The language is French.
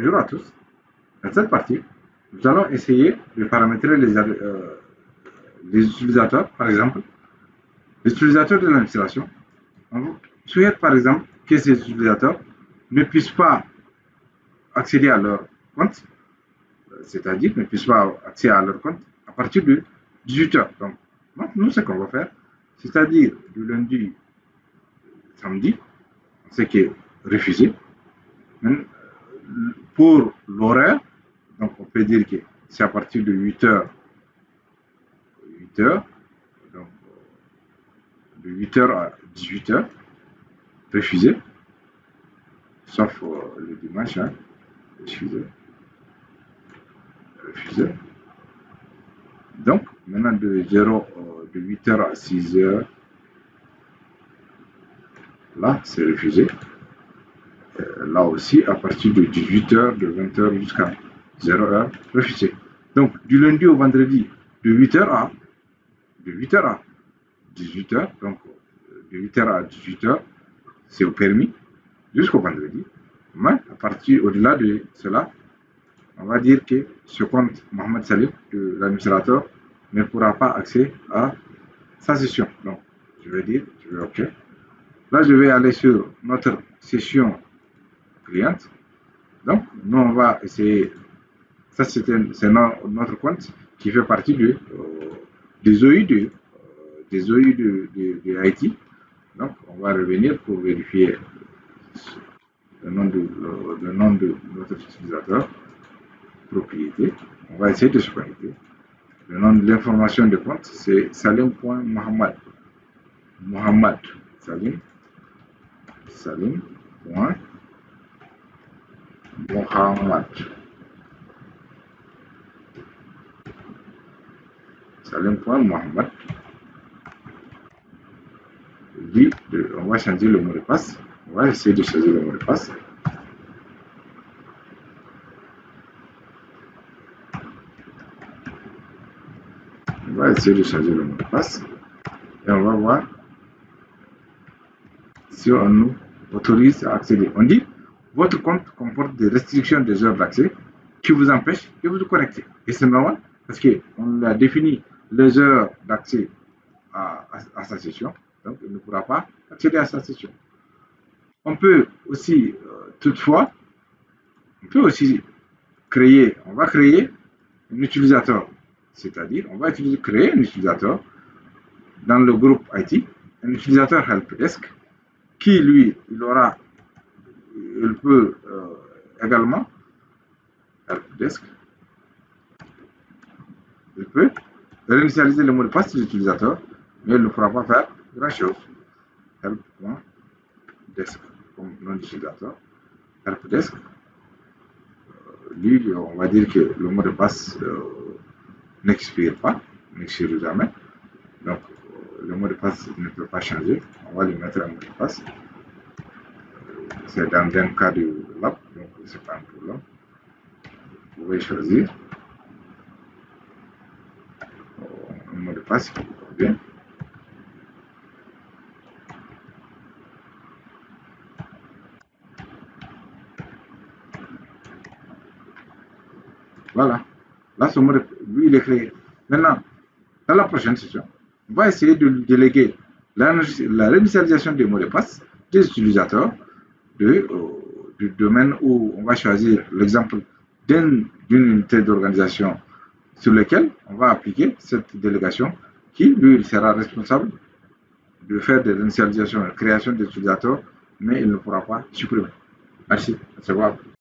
Bonjour à tous. Dans cette partie, nous allons essayer de paramétrer les utilisateurs, par exemple. Les utilisateurs de l'administration. On souhaite par exemple que ces utilisateurs ne puissent pas accéder à leur compte, c'est-à-dire ne puissent pas accéder à leur compte à partir de 18 h. Donc, nous, ce qu'on va faire, c'est-à-dire du lundi au samedi, ce qui est refusé. Pour l'horaire, donc on peut dire que c'est à partir de 8 h, donc de 8 h à 18 h, refusé, sauf le dimanche, hein, refusé. Donc, maintenant de 8 h à 6 h, là, c'est refusé. Là aussi, à partir de 18 h, de 20 h jusqu'à 0 h, refusé. Donc, du lundi au vendredi, de 8 h à 18 h, donc de 8 h à 18 h, c'est au permis, jusqu'au vendredi. Mais à partir au-delà de cela, on va dire que ce compte Mohamed Salim, de l'administrateur, ne pourra pas accéder à sa session. Donc, je vais dire, je vais OK. Là, je vais aller sur notre session cliente. Donc, nous, on va essayer. Ça, c'est notre compte qui fait partie des OI de Haïti. Donc, on va revenir pour vérifier le nom de notre utilisateur, propriété. On va essayer de se connecter. Le nom de l'information de compte, c'est salim.mohamad. Mohamad. Salim. Salim.mohamad. Salim.mohamad. On va changer le mot de passe. On va essayer de changer le mot de passe. On va essayer de changer le mot de passe. Et on va voir si on nous autorise à accéder. On dit, votre compte comporte des restrictions des heures d'accès qui vous empêchent de vous connecter. Et c'est normal parce qu'on a défini les heures d'accès à sa session. Donc, il ne pourra pas accéder à sa session. On peut aussi, toutefois, on va créer un utilisateur. C'est-à-dire, on va créer un utilisateur dans le groupe IT, un utilisateur helpdesk, qui lui, il peut également helpdesk, il peut réinitialiser le mot de passe de l'utilisateur, mais il ne pourra pas faire grand chose. Help.desk comme nom d'utilisateur. Helpdesk, lui, on va dire que le mot de passe n'expire jamais. Donc, le mot de passe ne peut pas changer. On va lui mettre un mot de passe. C'est dans un cas de lab, donc ce n'est pas un problème. Vous pouvez choisir un mot de passe qui vous convient. Voilà. Là, ce mot de passe, lui, il est créé. Maintenant, dans la prochaine session, on va essayer de déléguer la réinitialisation des mots de passe des utilisateurs du domaine où on va choisir l'exemple d'une unité d'organisation sur lequel on va appliquer cette délégation qui, lui, sera responsable de faire des réinitialisations et création des utilisateurs, mais il ne pourra pas supprimer. Merci. Au revoir.